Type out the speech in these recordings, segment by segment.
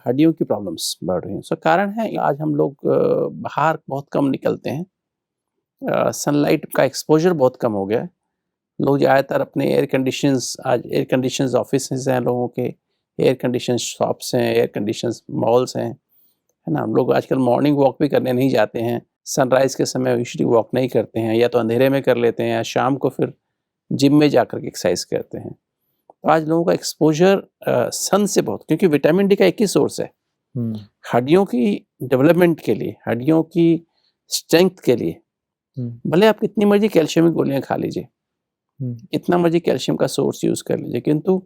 हड्डियों की प्रॉब्लम्स बढ़ रही हैं। उसका कारण है आज हम लोग बाहर बहुत कम निकलते हैं, सनलाइट का एक्सपोज़र बहुत कम हो गया है। लोग ज़्यादातर अपने आज एयर कंडीशंस ऑफ़िसेज़ हैं लोगों के, एयर कंडीशन शॉप्स हैं, एयर कंडीशंस मॉल्स हैं, है ना? हम लोग आजकल मॉर्निंग वॉक भी करने नहीं जाते हैं, सनराइज़ के समय यूजुअली वॉक नहीं करते हैं, या तो अंधेरे में कर लेते हैं या शाम को फिर जिम में जाकर के एक्सरसाइज़ करते हैं। तो आज लोगों का एक्सपोज़र सन से बहुत, क्योंकि विटामिन डी का एक ही सोर्स है। हुँ, हड्डियों की डेवलपमेंट के लिए, हड्डियों की स्ट्रेंथ के लिए, हुँ, भले आप कितनी मर्ज़ी कैल्शियम की गोलियाँ खा लीजिए, हुँ, कितना मर्ज़ी कैल्शियम का सोर्स यूज़ कर लीजिए, किंतु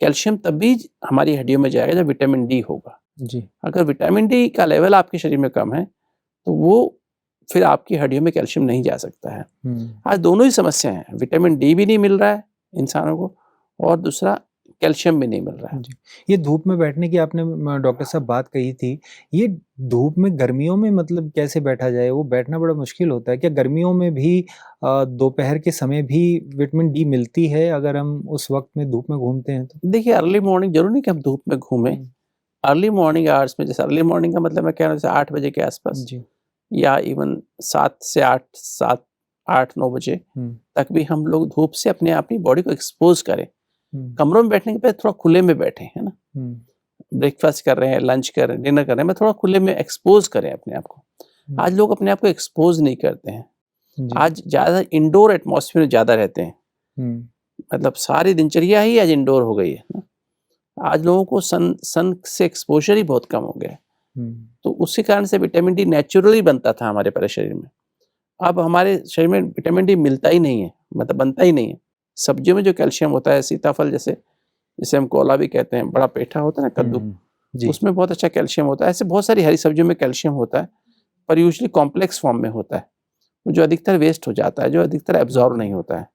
कैल्शियम तभी हमारी हड्डियों में जाएगा जब विटामिन डी होगा। जी, अगर विटामिन डी का लेवल आपके शरीर में कम है, तो वो फिर आपकी हड्डियों में कैल्शियम नहीं जा सकता है। हुँ, आज दोनों ही समस्या हैं, विटामिन डी भी नहीं मिल रहा है इंसानों को, और दूसरा कैल्शियम भी नहीं मिल रहा है। जी। ये धूप में बैठने की आपने डॉक्टर साहब बात कही थी, ये धूप में गर्मियों में मतलब कैसे बैठा जाए? वो बैठना बड़ा मुश्किल होता है। क्या गर्मियों में भी दोपहर के समय भी विटामिन डी मिलती है अगर हम उस वक़्त में धूप में घूमते हैं तो? देखिए, अर्ली मॉर्निंग ज़रूरी नहीं कि हम धूप में घूमें। हुँ, अर्ली मॉर्निंग आवर्स में, जैसे अर्ली मॉर्निंग का मतलब मैं कह रहा हूँ जैसे 8 बजे के आस-पास, जी, या इवन 7 से 8-9 बजे हुँ, तक भी हम लोग धूप से अपनी बॉडी को एक्सपोज़ करें। हुँ, कमरों में बैठने के पहले थोड़ा खुले में बैठें, है ना? हुँ, ब्रेकफ़ास्ट कर रहे हैं, लंच कर रहे हैं, डिनर कर रहे हैं, मैं थोड़ा खुले में एक्सपोज़ करें अपने आप को। हुँ, आज लोग अपने आप को एक्सपोज़ नहीं करते हैं। जी, आज ज़्यादा इंडोर एटमॉस्फेयर में ज़्यादा रहते हैं। हुँ, मतलब सारी दिनचर्या ही आज इंडोर हो गई है ना? आज लोगों को सन सन से एक्सपोज़र ही बहुत कम हो गया है। हुँ, तो उसी कारण से विटामिन डी नेचुरली बनता था हमारे पूरे शरीर में। अब हमारे शरीर में विटामिन डी मिलता ही नहीं है, मतलब बनता ही नहीं है। सब्जियों में जो कैल्शियम होता है, सीताफल जैसे, जिसे हम कोला भी कहते हैं, बड़ा पेठा होता है ना, हुँ, कद्दू, हुँ, जी, उसमें बहुत अच्छा कैल्शियम होता है। ऐसे बहुत सारी हरी सब्जियों में कैल्शियम होता है, पर यूजुअली कॉम्प्लेक्स फॉर्म में होता है, जो अधिकतर वेस्ट हो जाता है, जो अधिकतर एब्ज़ॉर्ब नहीं होता है।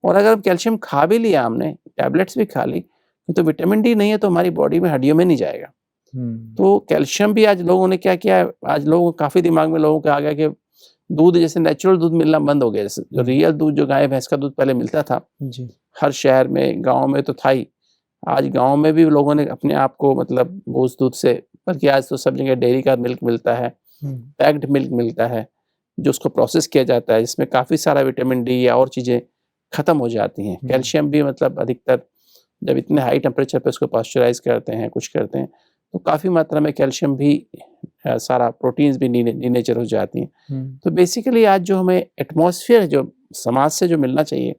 और अगर कैल्शियम खा भी लिया हमने, टैबलेट्स भी खा ली, तो विटामिन डी नहीं है तो हमारी बॉडी में, हड्डियों में नहीं जाएगा। हुँ, तो कैल्शियम भी आज लोगों ने क्या किया है, आज लोगों को काफ़ी दिमाग में लोगों के आ गया कि दूध, जैसे नेचुरल दूध मिलना बंद हो गया। जैसे जो हुँ, रियल दूध, जो गाय भैंस का दूध पहले मिलता था, जी, हर शहर में, गाँव में तो था ही। आज गाँव में भी लोगों ने अपने आप को, मतलब उस दूध से, बल्कि आज तो सब जगह डेयरी का मिल्क मिलता है, हुँ, पैक्ड मिल्क मिलता है, जो उसको प्रोसेस किया जाता है, जिसमें काफ़ी सारा विटामिन डी या और चीज़ें खत्म हो जाती हैं। हुँ, कैल्शियम भी, मतलब अधिकतर जब इतने हाई टेम्परेचर पे उसको पास्चराइज़ करते हैं, कुछ करते हैं, तो काफ़ी मात्रा में कैल्शियम भी, सारा प्रोटीन्स भी डीनेचर हो जाती हैं। हुँ, तो बेसिकली आज जो हमें एटमॉस्फेयर, जो समाज से जो मिलना चाहिए,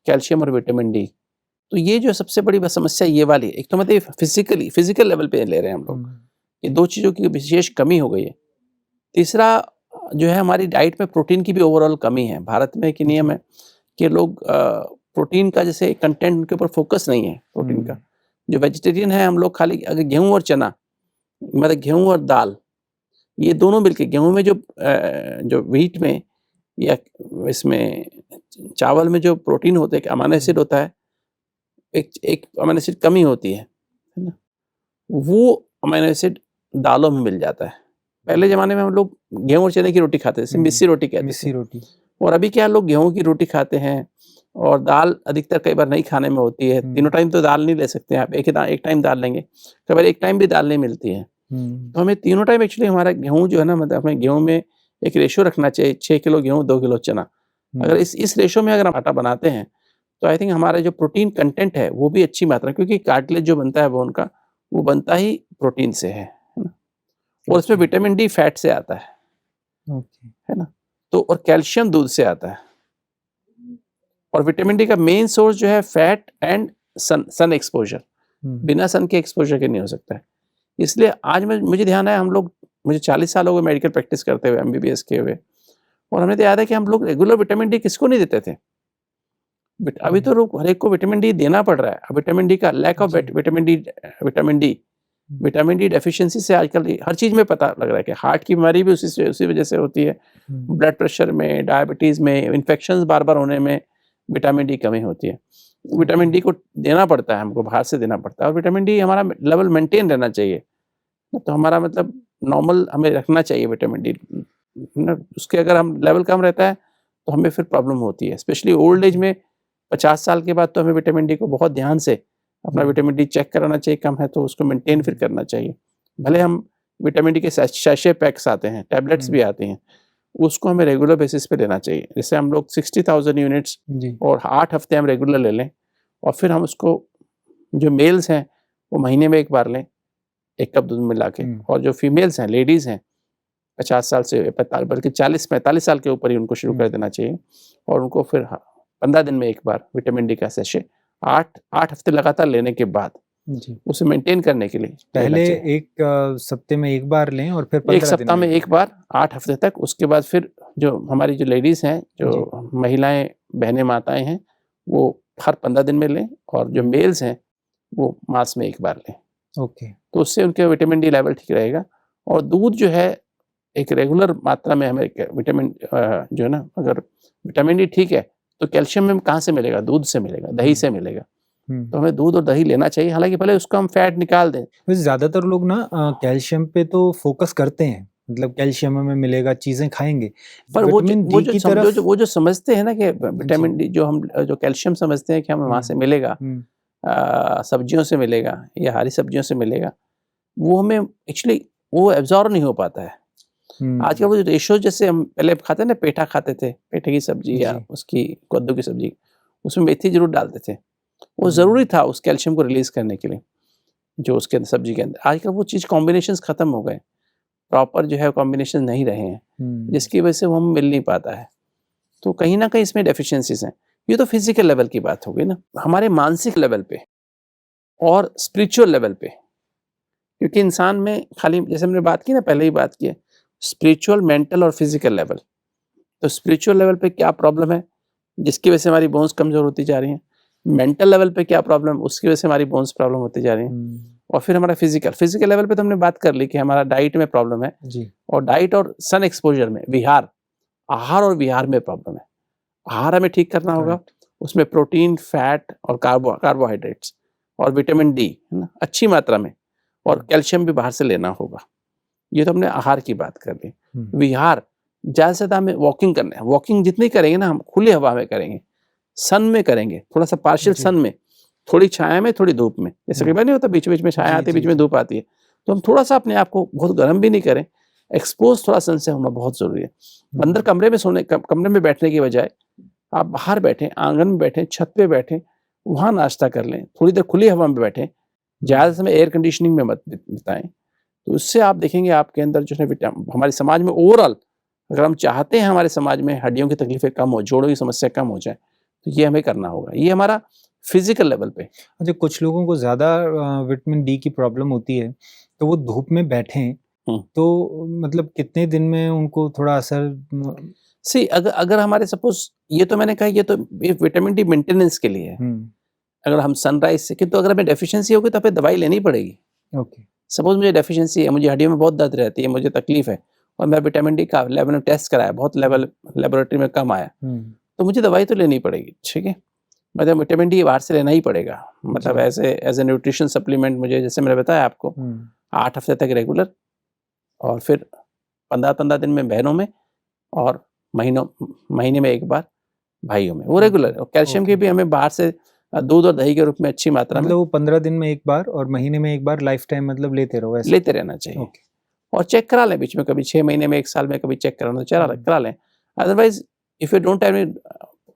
कैल्शियम और विटामिन डी, तो ये जो सबसे बड़ी समस्या ये वाली है। एक तो मतलब फिज़िकल लेवल पे ले रहे हैं हम हुँ, लोग, ये 2 चीज़ों की विशेष कमी हो गई है। तीसरा जो है, हमारी डाइट में प्रोटीन की भी ओवरऑल कमी है। भारत में एक नियम जी, है कि लोग प्रोटीन का, जैसे कंटेंट, उनके ऊपर फ़ोकस नहीं है प्रोटीन का। हुँ, जो वेजिटेरियन है, हम लोग खाली अगर गेहूँ और चना, मतलब गेहूँ और दाल, ये दोनों मिलके, गेहूँ में जो व्हीट में, या इसमें चावल में जो प्रोटीन होता है, एक अमीनो हुँ, एसिड होता है, एक एक अमीनो एसिड कमी होती है ना? वो अमीनो एसिड दालों में मिल जाता है। पहले ज़माने में हम लोग गेहूँ और चने की रोटी खाते थे, जिसे हुँ, मिस्सी रोटी कहते थे। मिस्सी रोटी, और अभी क्या, लोग गेहूँ की रोटी खाते हैं, और दाल अधिकतर कई बार नहीं खाने में होती है। हुँ, तीनों टाइम तो दाल नहीं ले सकते हैं आप, एक टाइम दाल लेंगे, कई बार एक टाइम भी दाल नहीं मिलती है। हुँ, तो हमें तीनों टाइम एक्चुअली हमारा गेहूँ जो है ना, मतलब हमें गेहूँ में एक रेशियो रखना चाहिए, 6 किलो गेहूँ, 2 किलो चना। अगर हुँ, इस रेशियो में अगर हम आटा बनाते हैं, तो आई थिंक हमारा जो प्रोटीन कंटेंट है, वो भी अच्छी मात्रा, क्योंकि कार्टिलेज जो बनता है बोन का, वो बनता ही प्रोटीन से है ना? और उसमें ओके, विटामिन डी फैट से आता ओके, है ना? तो और कैल्शियम दूध से आता है। और विटामिन डी का मेन सोर्स जो है, फैट एंड सन एक्सपोज़र, हुँ, बिना सन के एक्सपोज़र के नहीं हो सकता है। इसलिए आज मुझे ध्यान है, हम लोग, मुझे 40 साल हो गए मेडिकल प्रैक्टिस करते हुए, एमबीबीएस किए हुए, और हमें तो याद है कि हम लोग रेगुलर विटामिन डी किसको नहीं देते थे। अभी तो हुँ, लोग, हर एक को विटामिन डी देना पड़ रहा है। अब विटामिन डी का लैक ऑफ जी, विटामिन डी हुँ, विटामिन डी डेफिशिएंसी से आजकल हर चीज़ में पता लग रहा है कि हार्ट की बीमारी भी उसी वजह से होती है। हुँ, ब्लड प्रेशर में, डायबिटीज़ में, इन्फेक्शंस बार-बार होने में विटामिन डी कमी होती है। विटामिन ओके, डी को देना पड़ता है, हमको बाहर से देना पड़ता है, और विटामिन डी हमारा लेवल मेंटेन रहना चाहिए। तो हमारा मतलब नॉर्मल हमें रखना चाहिए विटामिन डी, ना, उसके अगर हम लेवल कम रहता है, तो हमें फिर प्रॉब्लम होती है। स्पेशली ओल्ड एज जी, में 50 साल के बाद तो हमें विटामिन डी को बहुत ध्यान से अपना हुँ, विटामिन डी चेक कराना चाहिए, कम है तो उसको मेंटेन फिर हुँ, करना चाहिए। भले हम विटामिन डी के सैशे पैक्स आते हैं, टैबलेट्स भी आती हैं, उसको हमें रेगुलर बेसिस पे लेना चाहिए। जैसे हम लोग 60,000 यूनिट्स जी। और 8 हफ्ते हम रेगुलर ले लें, और फिर हम उसको, जो मेल्स हैं वो महीने में 1 बार लें, 1 कप दूध में मिला के, और जो फीमेल्स हैं, लेडीज़ हैं, 50 साल से 45 बल्कि 40-45 साल के ऊपर ही उनको शुरू कर देना चाहिए, और उनको फिर 15 दिन में 1 बार विटामिन डी का सैशे 8 हफ्ते लगातार लेने के बाद जी। उसे मेंटेन करने के लिए पहले लेना चाहिए। 1 सप्ते में 1 बार लें और फिर 1 15 दिन सप्ताह में में 1 बार 8 हफ्ते तक, उसके बाद फिर जो हमारी जो लेडीज़ हैं, जो महिलाएँ, बहनें, माताएँ हैं, वो हर 15 दिन में लें, और जो मेल्स हैं वो मास में 1 बार लें। ओके। तो उससे उनके विटामिन डी लेवल ठीक रहेगा। और दूध जो है एक रेगुलर मात्रा में हमें विटामिन जो है ना, अगर विटामिन डी ठीक है तो कैल्शियम हमें कहाँ से मिलेगा? दूध से मिलेगा, दही से मिलेगा। तो हमें दूध और दही लेना चाहिए, हालाँकि भले उसको हम फैट निकाल दें। वैसे ज़्यादातर लोग ना कैल्शियम पे तो फ़ोकस करते हैं, मतलब कैल्शियम हमें मिलेगा, चीज़ें खाएँगे। पर विटामिन डी की तरफ वो जो समझते हैं ना कि जी। विटामिन डी, जो कैल्शियम समझते हैं कि हमें वहाँ से मिलेगा, सब्जियों से मिलेगा या हरी सब्जियों से मिलेगा, वो हमें एक्चुअली वो एब्ज़ॉर्ब नहीं हो पाता है। आजकल वो जो रेशो, जैसे हम पहले खाते ना, पेठा खाते थे, पेठे की सब्जी या जी। उसकी कद्दू की सब्जी, उसमें मेथी ज़रूर डालते थे। वो ज़रूरी था उस कैल्शियम को रिलीज़ करने के लिए, जो उसके अंदर सब्जी के अंदर। आजकल वो चीज़ कॉम्बिनेशंस ख़त्म हो गए, प्रॉपर जो है कॉम्बिनेशन नहीं रहे हैं, जिसकी वजह से वो हमें मिल नहीं पाता है। तो कहीं न कहीं इसमें डेफिशिएंसीज़ हैं। ये तो फिज़िकल लेवल की बात हो गई ना। हमारे मानसिक लेवल पे और स्पिरिचुअल लेवल पे, क्योंकि इंसान में खाली, जैसे हमने बात की ना, पहले ही बात की है, स्पिरिचुअल, मेंटल और फिज़िकल लेवल। तो स्पिरिचुअल लेवल पे क्या प्रॉब्लम है, जिसकी वजह से हमारी बोन्स कमज़ोर होती जा रही हैं। मेंटल लेवल पे क्या प्रॉब्लम, उसकी वजह से हमारी बोन्स प्रॉब्लम होती जा रही हैं। और फिर हमारा फिज़िकल लेवल पे तो हमने बात कर ली कि हमारा डाइट में प्रॉब्लम है, जी। और डाइट और सन एक्सपोज़र में, आहार और विहार में प्रॉब्लम है। आहार हमें ठीक करना होगा, उसमें प्रोटीन, फैट और कार्बोहाइड्रेट्स और विटामिन डी, है ना, अच्छी मात्रा में, और कैल्शियम भी बाहर से लेना होगा। ये तो हमने आहार की बात कर ली। विहार, ज़्यादा से ज़्यादा हमें वॉकिंग करना है। वॉकिंग जितनी करेंगे ना, हम खुली हवा में करेंगे, सन में करेंगे, थोड़ा-सा पार्शियल सन में, थोड़ी छाया में, थोड़ी धूप में। जैसे कई बार नहीं होता, बीच-बीच में छाया आती है, बीच में धूप आती है। तो हम थोड़ा-सा अपने आप को बहुत गर्म भी नहीं करें, एक्सपोज़ थोड़ा सन से होना बहुत ज़रूरी है। अंदर कमरे में बैठने की बजाय आप बाहर बैठें, आँगन में बैठें, छत पे बैठें, वहाँ नाश्ता कर लें, थोड़ी देर खुली हवा में बैठें, ज़्यादा समय एयर कंडीशनिंग में मत बिताएँ। तो उससे आप देखेंगे आपके अंदर जो है हमारे समाज में ओवरऑल, अगर हम चाहते हैं हमारे समाज में हड्डियों की तकलीफ़ें कम हो, जोड़ों की समस्या कम हो जाए, तो ये हमें करना होगा। ये हमारा फिज़िकल लेवल पे। अच्छा, कुछ लोगों को ज़्यादा विटामिन डी की प्रॉब्लम होती है, तो वो धूप में बैठें, तो मतलब कितने दिन में उनको थोड़ा असर सी अगर हमारे सपोज़, ये तो मैंने कहा, ये विटामिन डी मेंटेनेंस के लिए है। अगर हम सनराइज़ से, किंतु अगर हमें डेफिशिएंसी होगी तो हमें दवाई लेनी पड़ेगी। ओके। सपोज़ मुझे डेफिशिएंसी है, मुझे हड्डियों में बहुत दर्द रहती है, मुझे तकलीफ़ है, और मैं विटामिन डी का लेवल में टेस्ट कराया, बहुत लेवल लैबोरेटरी में कम आया, तो मुझे दवाई तो लेनी पड़ेगी, ठीक है? मतलब विटामिन डी बाहर से लेना ही पड़ेगा। मतलब एज़ ए न्यूट्रिशन सप्लीमेंट मुझे, जैसे मैंने बताया आपको, 8 हफ्ते तक रेगुलर, और फिर 15-15 दिन में बहनों में, और महीने में 1 बार भाइयों में, वो रेगुलर। और कैल्शियम की भी हमें बाहर से दूध और दही के रूप में अच्छी मात्रा में, मतलब वो 15 दिन में 1 बार और महीने में 1 बार लाइफ टाइम मतलब लेते रहो ऐसे? लेते रहना चाहिए। और चेक करा लें बीच में, कभी 6 महीने में, 1 साल में कभी चेक कराना तो करा लें। Otherwise if you don't have any,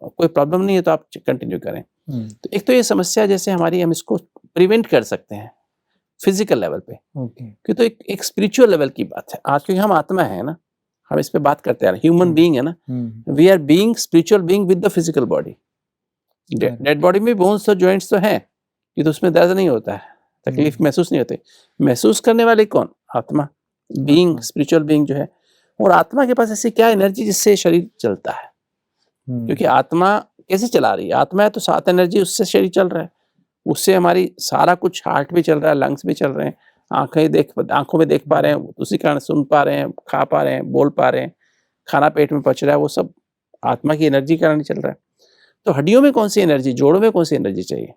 कोई प्रॉब्लम नहीं है तो आप कंटिन्यू करें। तो एक तो ये समस्या जैसे हमारी, हम इसको प्रिवेंट कर सकते हैं फिज़िकल लेवल पे। कि तो एक स्पिरिचुअल लेवल की बात है। आज क्योंकि हम आत्मा है ना, हम इस पे बात करते आ रहे हैं, ह्यूमन बीइंग है ना, we are being spiritual being with the physical body. Dead body में बोन्स और जॉइंट्स तो हैं, कि तो उसमें दर्द नहीं होता है, तकलीफ महसूस नहीं होती। महसूस करने वाले कौन? आत्मा, बीइंग, स्पिरिचुअल बीइंग जो है। और आत्मा के पास ऐसी क्या एनर्जी जिससे शरीर चलता है? क्योंकि आत्मा कैसे चला रही है? आत्मा है तो 7 एनर्जी, उससे शरीर चल रहा है, उससे हमारी सारा कुछ, हार्ट भी चल रहा है, लंग्स भी चल रहे हैं, आंखों में देख पा रहे हैं, उसी कारण सुन पा रहे हैं, खा पा रहे हैं, बोल पा रहे हैं, खाना पेट में पच रहा है, वो सब आत्मा की एनर्जी के कारण चल रहा है। तो हड्डियों में कौन सी एनर्जी, जोड़ों में कौन सी एनर्जी चाहिए?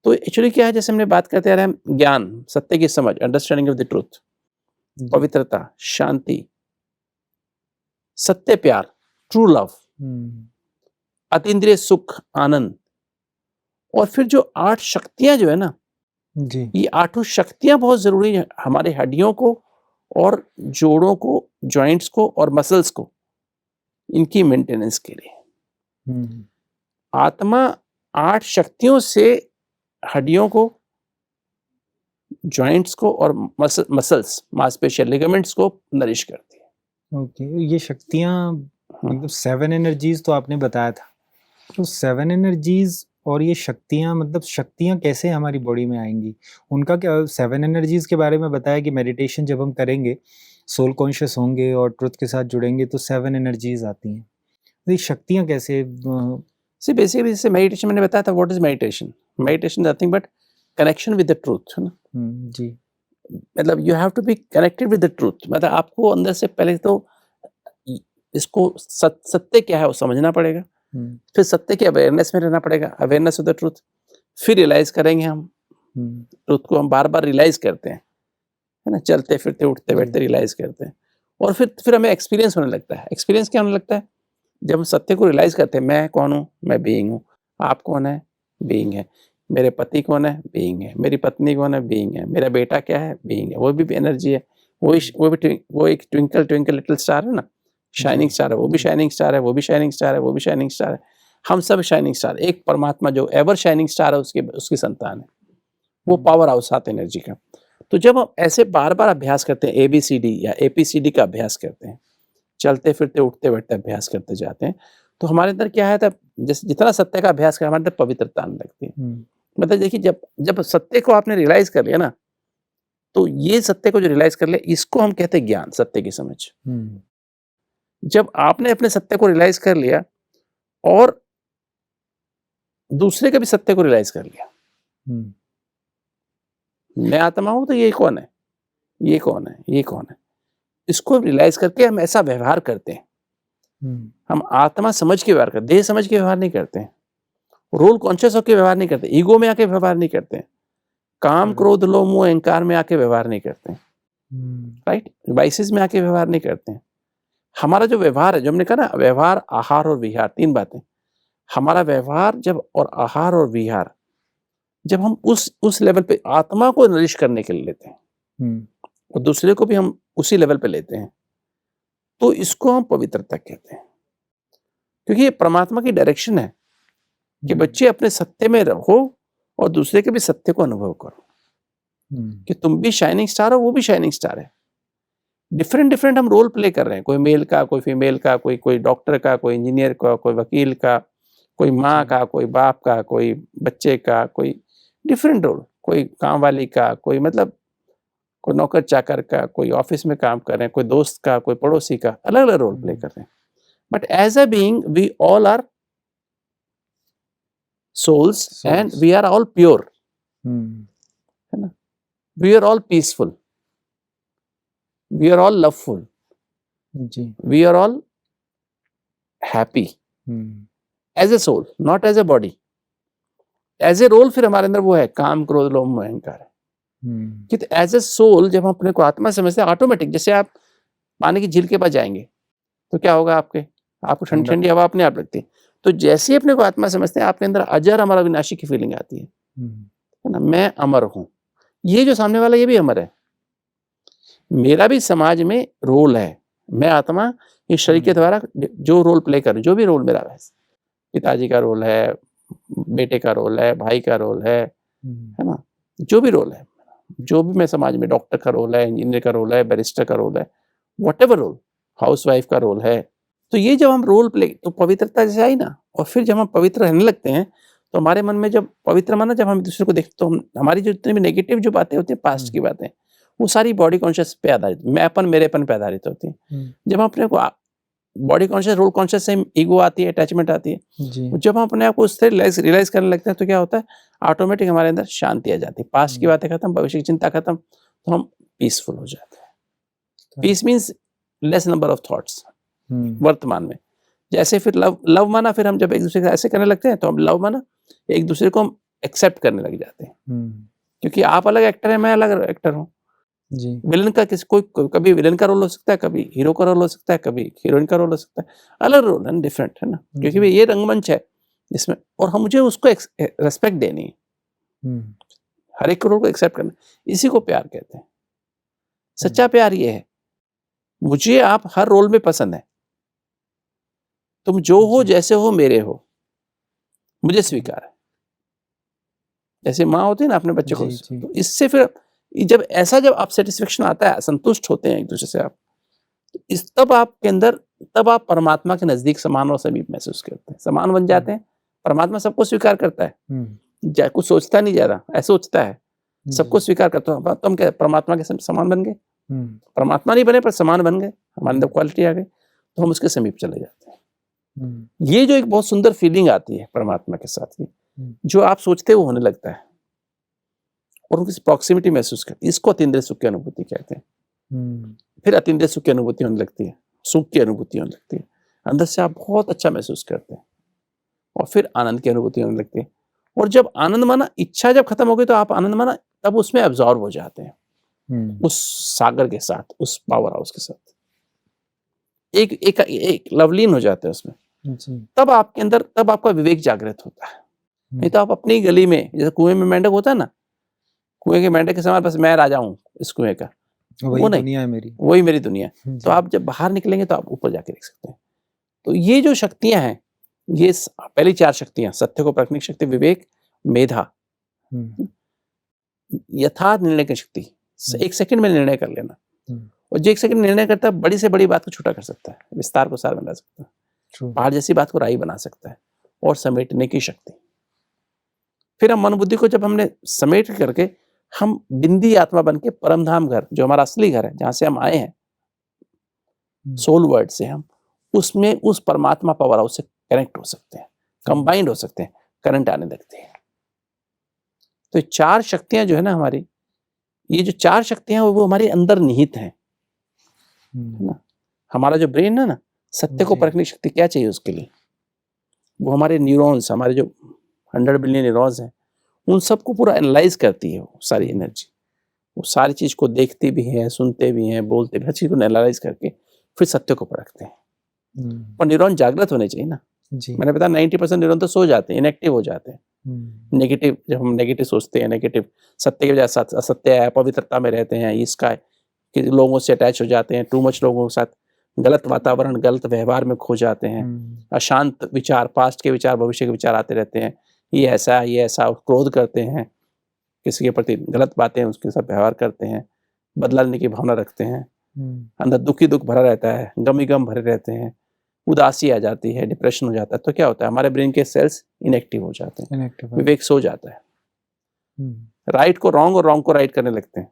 तो एक्चुअली क्या है, जैसे हमने बात करते आ रहे हैं, ज्ञान, सत्य की समझ, अंडरस्टैंडिंग ऑफ द ट्रूथ, पवित्रता, शांति, सत्य प्यार, ट्रू लव, अतीन्द्रिय सुख, आनंद, और फिर जो 8 शक्तियां जो है ना, जी। ये 8 शक्तियाँ बहुत ज़रूरी हैं हमारे हड्डियों को और जोड़ों को, जॉइंट्स को और मसल्स को, इनकी मेंटेनेंस के लिए। हुँ, आत्मा 8 शक्तियों से हड्डियों को, जॉइंट्स को और मसल्स, मांसपेशियाँ, लिगामेंट्स को नरिश करती है। ओके। ये शक्तियाँ हाँ, मतलब 7 एनर्जीज़ तो आपने बताया था। तो 7 एनर्जीज़ और ये शक्तियाँ मतलब शक्तियाँ कैसे हमारी बॉडी में आएँगी? उनका क्या 7 एनर्जीज़ के बारे में बताया कि मेडिटेशन जब हम करेंगे, सोल कॉन्शियस होंगे और ट्रुथ के साथ जुड़ेंगे तो 7 एनर्जीज़ आती हैं। तो ये शक्तियाँ कैसे सी बेसिकली जैसे मेडिटेशन मैंने बताया था, what is meditation? Meditation nothing but connection with the truth, है ना? जी। मतलब you have to be connected with the truth, मतलब आपको अंदर से पहले तो इ इसको सत्य क्या है वो समझना पड़ेगा। हुँ, फिर सत्य की अवेयरनेस में रहना पड़ेगा, अवेयरनेस ऑफ द ट्रुथ। फिर रियलाइज़ करेंगे हम, हुँ, ट्रुथ को हम बार-बार रियलाइज़ करते हैं, है ना? चलते-फिरते, जी। उठते-बैठते रियलाइज़ करते हैं और फिर हमें एक्सपीरियंस होने लगता है। एक्सपीरियंस क्या होने लगता है? जब हम सत्य को रियलाइज़ करते हैं, मैं कौन हूँ? मैं बीइंग हूँ। आप कौन हैं? बीइंग है। मेरे पति कौन है? बीइंग है। मेरी पत्नी कौन है? बीइंग है। मेरा बेटा क्या है? बीइंग है। वो भी एनर्जी है। वो एक ट्विंकल ट्विंकल लिटिल स्टार है ना? जी, शाइनिंग स्टार है, वो भी जी। शाइनिंग स्टार है, वो भी शाइनिंग स्टार है, वो भी शाइनिंग स्टार है। हम सब शाइनिंग स्टार, एक परमात्मा जो एवर शाइनिंग स्टार है उसकी संतान है। वो हुँ, पावर हाउस 7 एनर्जी का। तो जब हम ऐसे बार-बार अभ्यास करते हैं, एबीसीडी या एपीसीडी का अभ्यास करते हैं, चलते-फिरते, उठते-बैठते अभ्यास करते जाते हैं, तो हमारे अंदर क्या है तब जिस जितना सत्य का अभ्यास करें हमारे अंदर पवित्रता आने लगती है। हुँ, मतलब देखिए जब जब सत्य को आपने रियलाइज़ कर लिया ना, तो ये सत्य को जो रियलाइज़ कर लिया इसको हम कहते हैं ज्ञान, सत्य की समझ। हुँ, जब आपने अपने सत्य को रियलाइज़ कर लिया और दूसरे के भी सत्य को रियलाइज़ कर लिया, हुँ, मैं आत्मा हूँ तो ये कौन है? ये कौन है? ये कौन है? इसको रियलाइज़ करके हम ऐसा व्यवहार करते हैं। हुँ, हम आत्मा समझ के व्यवहार करते हैं, देह समझ के व्यवहार नहीं करते हैं। रोल कॉन्शियस होके व्यवहार नहीं करते, ईगो में आके व्यवहार नहीं करते हैं। काम, करेक्ट। क्रोध, लोभ, मोह, अहंकार में आके व्यवहार नहीं करते हैं, हुँ, राइट? वाइसेस में आके व्यवहार नहीं करते हैं। हमारा जो व्यवहार है, जो हमने कहा ना व्यवहार, आहार और विहार 3 बातें। हमारा व्यवहार जब और आहार और विहार जब हम उस लेवल पे आत्मा को नरिश करने के लिए लेते हैं हुँ, और दूसरे को भी हम उसी लेवल पे लेते हैं, तो इसको हम पवित्रता कहते हैं। क्योंकि ये परमात्मा की डायरेक्शन है कि हुँ, बच्चे अपने सत्य में रहो और दूसरे के भी सत्य को अनुभव करो हुँ, कि तुम भी शाइनिंग स्टार हो, वो भी शाइनिंग स्टार है। डिफरेंट डिफरेंट हम रोल प्ले कर रहे हैं, कोई मेल का, कोई फीमेल का, कोई कोई डॉक्टर का, कोई इंजीनियर का, कोई वकील का, कोई माँ जी, का, कोई बाप का, कोई बच्चे का, कोई डिफरेंट रोल, कोई काम वाली का, कोई मतलब कोई नौकर-चाकर का, कोई ऑफिस में काम कर रहे हैं, कोई दोस्त का, कोई पड़ोसी का, अलग-अलग रोल प्ले हुँ, कर रहे हैं। But as a being we all are souls and souls. we are all pure, हुँ, है ना? We are all peaceful, we are all loveful, जी, we are all happy हुँ, as a soul, not as a body. As a role फिर हमारे अंदर वो है काम, क्रोध, लोभ, मोह, अहंकार है। हुँ, कि एज ए सोल जब हम अपने को आत्मा समझते हैं ऑटोमेटिक, जैसे आप पानी की झील के पास जाएंगे तो क्या होगा आपको ठंडी ठंडा। ठंडी हवा अपने आप लगती है। तो जैसे ही अपने को आत्मा समझते हैं आपके अंदर अजर अमर अविनाशी की फीलिंग आती हुँ, है ना? मैं अमर हूँ, ये जो सामने वाला ये भी अमर है, मेरा भी समाज में रोल है। मैं आत्मा इस शरीर के हुँ, द्वारा जो रोल प्ले कर जो भी रोल मेरा है, पिताजी का रोल है, बेटे का रोल है, भाई का रोल हुँ, है ना? जो भी रोल है, जो भी मैं समाज में डॉक्टर का रोल है, इंजीनियर का रोल है, बैरिस्टर का रोल है, व्हाटएवर रोल, हाउसवाइफ का रोल है। तो ये जब हम रोल प्ले तो पवित्रता जैसे आई ना और फिर जब हम पवित्र रहने लगते हैं, तो हमारे मन में जब पवित्र माना जब हम दूसरे को देखते तो हम हमारी जो जितनी भी नेगेटिव जो बातें होती हैं पास्ट हुँ, की बातें, वो सारी बॉडी कॉन्शियस पे आधारित मैंपन, मेरेपन पे आधारित होती हैं। हुँ, जब हम अपने को बॉडी कॉन्शियस, रोल कॉन्शियस से ईगो आती है, अटैचमेंट आती है। जी, जब हम अपने आप को उससे रियलाइज़ करने लगते हैं तो क्या होता है, ऑटोमेटिक हमारे अंदर शांति आ जाती है। पास्ट की हुँ, बातें खत्म, भविष्य की चिंता खत्म, तो हम पीसफुल हो जाते हैं। Correct. Peace means less number of thoughts हुँ, वर्तमान में। जैसे फिर लव लव माना फिर हम जब एक-दूसरे को ऐसे करने लगते हैं तो हम लव माना एक-दूसरे को हम एक्सेप्ट करने लग जाते हैं। हुँ, क्योंकि आप अलग एक्टर हैं, मैं अलग एक्टर हूँ। जी, विलेन का किसी कोई कभी विलेन का रोल हो सकता है, कभी हीरो का रोल हो सकता है, कभी हीरोइन का रोल हो सकता है। अलग रोल है ना, डिफरेंट है ना? क्योंकि भई जी, ये रंगमंच है, इसमें और हम मुझे उसको रिस्पेक्ट देनी है। हुँ, हर एक रोल को एक्सेप्ट करना, इसी को प्यार कहते हैं। सच्चा प्यार ये है, मुझे आप हर रोल में पसंद है, तुम जो हो जैसे हो मेरे हो, मुझे स्वीकार है। जैसे माँ होती है ना अपने बच्चे को, तो इससे फिर जब आप सेटिस्फेक्शन आता है, संतुष्ट होते हैं एक दूसरे से आप, तो तब आपके अंदर, तब आप परमात्मा के नजदीक समान और समीप महसूस करते हैं, समान बन जाते हैं। परमात्मा सबको स्वीकार करता है, कुछ सोचता नहीं ज्यादा, ऐसा सोचता है, सबको स्वीकार करता है। तुम क्या परमात्मा के समान बन गए? परमात्मा नहीं बने पर समान बन गए, हमारे अंदर क्वालिटी आ गई, तो हम उसके समीप चले जाते हैं। ये जो एक बहुत सुंदर फीलिंग आती है परमात्मा के साथ की, जो आप सोचते वो होने लगता है और उनकी प्रॉक्सिमिटी महसूस करते हैं, इसको अतीन्द्रिय सुख की अनुभूति कहते हैं। फिर अतीन्द्रिय सुख की अनुभूति होने लगती है, सुख की अनुभूति होने लगती है, अंदर से आप बहुत अच्छा महसूस करते हैं, और फिर आनंद की अनुभूति होने लगती है। और जब आनंद माना, इच्छा जब खत्म हो गई तो आप आनंद माना, तब उसमें एब्जॉर्ब हो जाते हैं, उस सागर के साथ, उस पावर हाउस के साथ एक लवलीन हो जाते हैं उसमें। तब आपके अंदर, तब आपका विवेक जागृत होता है। नहीं तो आप अपनी गली में, जैसे कुएं में मेंढक होता है ना, कुएं के मेंढक के समान बस मैं राजा हूँ इस कुएं का, वही दुनिया है मेरी, वही मेरी दुनिया। तो आप जब बाहर निकलेंगे तो आप ऊपर जाके देख सकते हैं। तो ये जो शक्तियां हैं, ये पहली 4 शक्तियां, सत्य को परखने की शक्ति, विवेक, मेधा, यथार्थ निर्णय की शक्ति, 1 सेकंड में निर्णय कर लेना, और जो 1 सेकंड निर्णय करता है, बड़ी से बड़ी बात को छोटा कर सकता है, विस्तार को सार बना सकता है, पहाड़ जैसी बात को राई बना सकता है, और समेटने की शक्ति। फिर हम मन बुद्धि को जब हमने समेट करके, हम बिंदी आत्मा बन के परम धाम घर, जो हमारा असली घर है, जहां से हम आए हैं, सोल वर्ल्ड से, हम उसमें उस परमात्मा पावर हाउस से कनेक्ट हो सकते हैं, कंबाइंड हो सकते हैं, करंट आने लगती है। तो 4 शक्तियां जो है ना हमारी, ये जो 4 शक्तियां वो हमारे अंदर निहित हैं, है ना। हमारा जो ब्रेन है ना, सत्य को परखने की शक्ति क्या चाहिए उसके लिए, वो हमारे न्यूरॉन्स, हमारे जो 100 बिलियन न्यूरॉन्स हैं, उन सबको पूरा एनालाइज करती है वो सारी एनर्जी, वो सारी चीज को देखते भी हैं, सुनते भी हैं, बोलते भी, हर चीज को एनालाइज करके फिर सत्य को परखते हैं। पर न्यूरॉन जागृत होने चाहिए ना। मैंने बताया 90% न्यूरॉन तो सो जाते हैं, इनएक्टिव हो जाते हैं। नेगेटिव, जब हम नेगेटिव सोचते हैं, नेगेटिव, सत्य के बजाय असत्य है, पवित्रता में रहते हैं, इसका कि लोगों से अटैच हो जाते हैं, टू मच लोगों के साथ, गलत वातावरण, गलत व्यवहार में खो जाते हैं, अशांत विचार, पास्ट के विचार, भविष्य के विचार आते रहते हैं, ये ऐसा, क्रोध करते हैं, किसी के प्रति गलत बातें उसके साथ व्यवहार करते हैं, बदला लेने की भावना रखते हैं, अंदर दुखी दुख भरा रहता है, गम ही गम भरे रहते हैं, उदासी आ जाती है, डिप्रेशन हो जाता है। तो क्या होता है, हमारे ब्रेन के सेल्स इनएक्टिव हो जाते हैं, विवेक सो जाता है, राइट को रॉन्ग और रॉन्ग को राइट करने लगते हैं,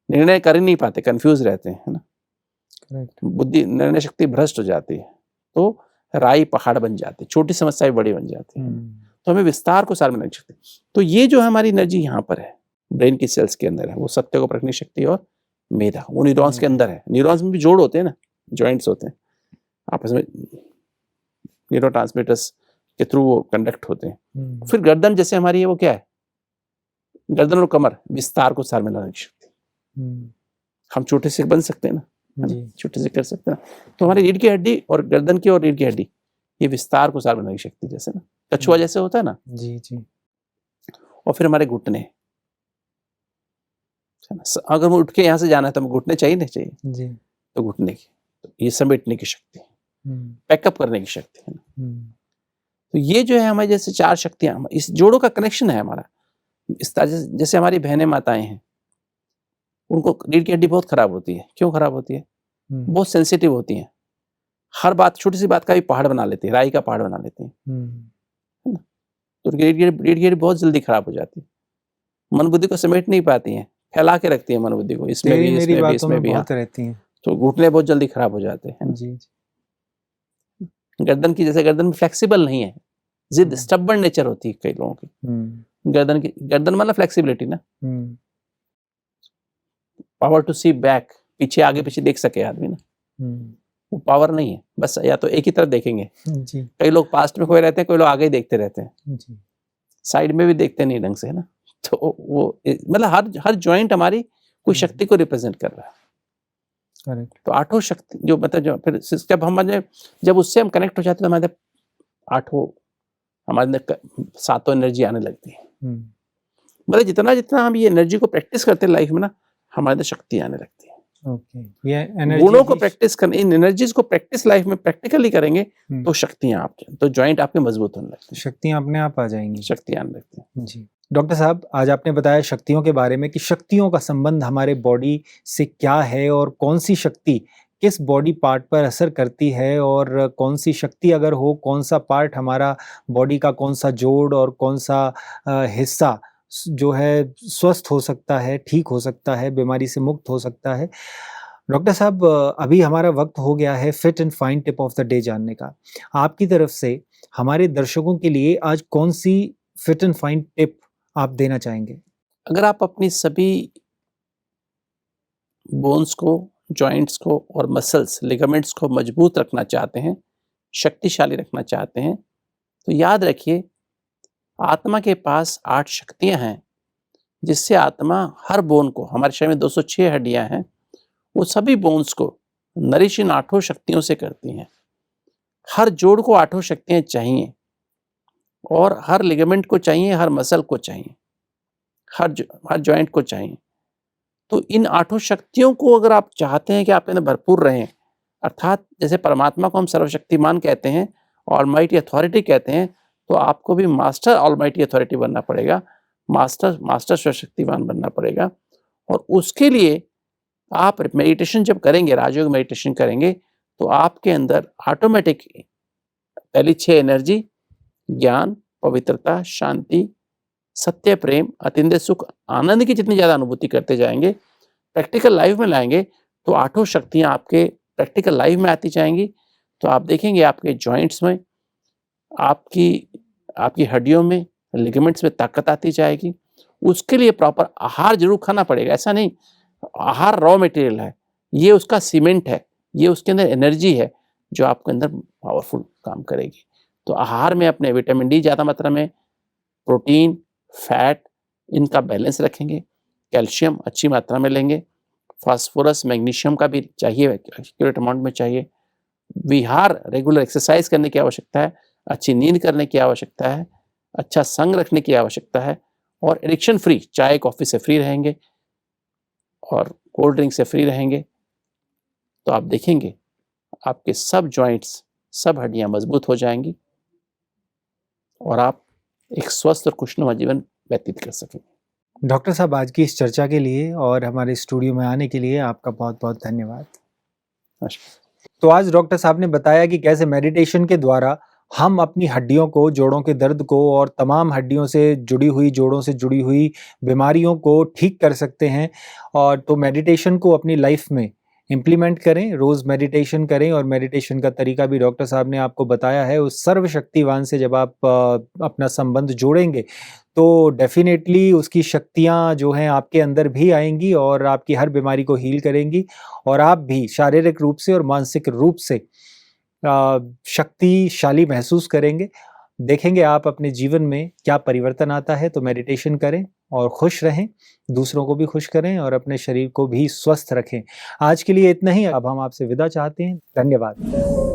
निर्णय कर ही नहीं पाते, कंफ्यूज रहते हैं, है ना। बुद्धि, निर्णय शक्ति भ्रष्ट हो जाती है, तो राई पहाड़ बन जाती है, छोटी समस्याएं बड़ी बन जाती है। तो हमें विस्तार को सार में शक्ति, तो ये जो हमारी एनर्जी यहाँ पर है, ब्रेन की सेल्स के अंदर है, वो सत्य को परखने की शक्ति और मेधा, वो न्यूरॉन्स के अंदर है। न्यूरॉन्स में भी जोड़ होते हैं ना, जॉइंट्स होते हैं, आपस में न्यूरोट्रांसमीटर्स के थ्रू वो कंडक्ट होते हैं। फिर गर्दन जैसे हमारी है, वो क्या है, गर्दन और कमर, विस्तार को सार में लाने की शक्ति। हम छोटे से बन सकते हैं ना, छोटे से कर सकते हैं। तो हमारी रीढ़ की हड्डी और गर्दन की और रीढ़ की हड्डी, ये विस्तार को सार में लाने की शक्ति, जैसे ना कछुआ जैसे होता है ना। और फिर हमारे घुटने, अगर वो उठ के यहाँ से जाना है तो हमें घुटने चाहिए नहीं चाहिए, तो घुटने की, तो ये समेटने की शक्ति, पैकअप करने की शक्ति है ना। तो ये जो है हमारे जैसे 4 शक्तियां, इस जोड़ों का कनेक्शन है हमारा। इस तरह जैसे हमारी बहनें माताएं हैं, उनको रीढ़ की हड्डी बहुत खराब होती है। क्यों खराब होती है? बहुत सेंसिटिव होती हैं, हर बात, छोटी सी बात का भी पहाड़ बना लेती है, राई का पहाड़ बना लेती है ना। तो रीढ़ की हड्डी बहुत जल्दी खराब हो जाती है, मन बुद्धि को समेट नहीं पाती हैं, फैला के रखती है मन बुद्धि को, इसमें भी, इसमें भी रहती हैं, तो घुटने बहुत जल्दी खराब हो जाते हैं जी। गर्दन की, जैसे गर्दन में फ्लेक्सिबल नहीं है, जिद, स्टबर्न नेचर होती है कई लोगों की। गर्दन मतलब फ्लेक्सिबिलिटी ना, पावर टू सी बैक, पीछे आगे पीछे देख सके आदमी ना, वो पावर नहीं है, बस या तो एक ही तरफ देखेंगे जी। कई लोग पास्ट में खोए रहते हैं, कोई लोग आगे ही देखते रहते हैं जी। साइड में भी देखते नहीं ढंग से, है ना। तो वो मतलब हर जॉइंट हमारी कोई शक्ति को रिप्रेजेंट कर रहा है। करेक्ट। तो 8 शक्ति जो मतलब जो फिर जब उससे हम कनेक्ट हो जाते हैं तो हमारे 8 हमारे अंदर 7 एनर्जी आने लगती है। मतलब जितना हम ये एनर्जी को प्रैक्टिस करते हैं लाइफ में ना, हमारे अंदर शक्ति आने लगती है। ओके, ये गुणों एनर्जी को प्रैक्टिस करने, इन एनर्जीज को प्रैक्टिस लाइफ में प्रैक्टिकली करेंगे तो शक्तियाँ आपके, तो जॉइंट आपके मजबूत होने लगते हैं, शक्तियाँ अपने आप आ जाएंगी। शक्तियाँ आने लगती हैं। जी। डॉक्टर साहब, आज आपने बताया शक्तियों के बारे में कि शक्तियों का संबंध हमारे बॉडी से क्या है और कौन सी शक्ति किस बॉडी पार्ट पर असर करती है, और कौन सी शक्ति अगर हो, कौन सा पार्ट हमारा बॉडी का, कौन सा जोड़ और कौन सा हिस्सा जो है स्वस्थ हो सकता है, ठीक हो सकता है, बीमारी से मुक्त हो सकता है। डॉक्टर साहब, अभी हमारा वक्त हो गया है fit and fine tip of the day जानने का। आपकी तरफ से हमारे दर्शकों के लिए आज कौन सी फिट एंड फाइन टिप आप देना चाहेंगे? अगर आप अपनी सभी बोन्स को, जॉइंट्स को और मसल्स, लिगामेंट्स को मजबूत रखना चाहते हैं, शक्तिशाली रखना चाहते हैं, तो याद रखिए आत्मा के पास 8 शक्तियां हैं, जिससे आत्मा हर बोन को, हमारे शरीर में 206 हड्डियां हैं, वो सभी बोन्स को नरिश इन 8 शक्तियों से करती हैं। हर जोड़ को 8 शक्तियां चाहिए और हर लिगामेंट को चाहिए, हर मसल को चाहिए, हर जॉइंट को चाहिए। तो इन 8 शक्तियों को अगर आप चाहते हैं कि आप इनमें भरपूर रहें, अर्थात जैसे परमात्मा को हम सर्वशक्तिमान कहते हैं, ऑलमाइटी अथॉरिटी कहते हैं, तो आपको भी मास्टर ऑलमाइटी अथॉरिटी बनना पड़ेगा, मास्टर सर्वशक्तिमान बनना पड़ेगा। और उसके लिए आप मेडिटेशन जब करेंगे, राजयोग मेडिटेशन करेंगे, तो आपके अंदर ऑटोमेटिक पहली 6 एनर्जी, ज्ञान, पवित्रता, शांति, सत्य, प्रेम, अतिंद्रिय सुख, आनंद की जितनी ज़्यादा अनुभूति करते जाएंगे, प्रैक्टिकल लाइफ में लाएंगे, तो 8 शक्तियाँ आपके प्रैक्टिकल लाइफ में आती जाएंगी। तो आप देखेंगे आपके जॉइंट्स में, आपकी हड्डियों में, लिगामेंट्स में ताकत आती जाएगी। उसके लिए प्रॉपर आहार जरूर खाना पड़ेगा, ऐसा नहीं आहार रॉ मटेरियल है, ये उसका सीमेंट है, ये उसके अंदर एनर्जी है जो आपके अंदर पावरफुल काम करेगी। तो आहार में अपने विटामिन डी ज़्यादा मात्रा में, प्रोटीन, फैट, इनका बैलेंस रखेंगे, कैल्शियम अच्छी मात्रा में लेंगे, फास्फोरस, मैग्नीशियम का भी चाहिए, एक्यूरेट अमाउंट में चाहिए, विहार, रेगुलर एक्सरसाइज करने की आवश्यकता है, अच्छी नींद करने की आवश्यकता है, अच्छा संग रखने की आवश्यकता है, और एडिक्शन फ्री, चाय कॉफ़ी से फ्री रहेंगे और कोल्ड ड्रिंक से फ्री रहेंगे। तो आप देखेंगे आपके सब जॉइंट्स, सब हड्डियां मजबूत हो जाएंगी और आप एक स्वस्थ और खुशनुमा जीवन व्यतीत कर सकेंगे। डॉक्टर साहब, आज की इस चर्चा के लिए और हमारे स्टूडियो में आने के लिए आपका बहुत बहुत धन्यवाद। तो आज डॉक्टर साहब ने बताया कि कैसे मेडिटेशन के द्वारा हम अपनी हड्डियों को, जोड़ों के दर्द को और तमाम हड्डियों से जुड़ी हुई, जोड़ों से जुड़ी हुई बीमारियों को ठीक कर सकते हैं। और तो मेडिटेशन को अपनी लाइफ में इम्प्लीमेंट करें, रोज़ मेडिटेशन करें, और मेडिटेशन का तरीका भी डॉक्टर साहब ने आपको बताया है। उस सर्वशक्तिवान से जब आप अपना संबंध जोड़ेंगे तो डेफिनेटली उसकी शक्तियाँ जो हैं आपके अंदर भी आएंगी और आपकी हर बीमारी को हील करेंगी, और आप भी शारीरिक रूप से और मानसिक रूप से शक्तिशाली महसूस करेंगे। देखेंगे आप अपने जीवन में क्या परिवर्तन आता है। तो मेडिटेशन करें और खुश रहें, दूसरों को भी खुश करें और अपने शरीर को भी स्वस्थ रखें। आज के लिए इतना ही। अब हम आपसे विदा चाहते हैं। धन्यवाद।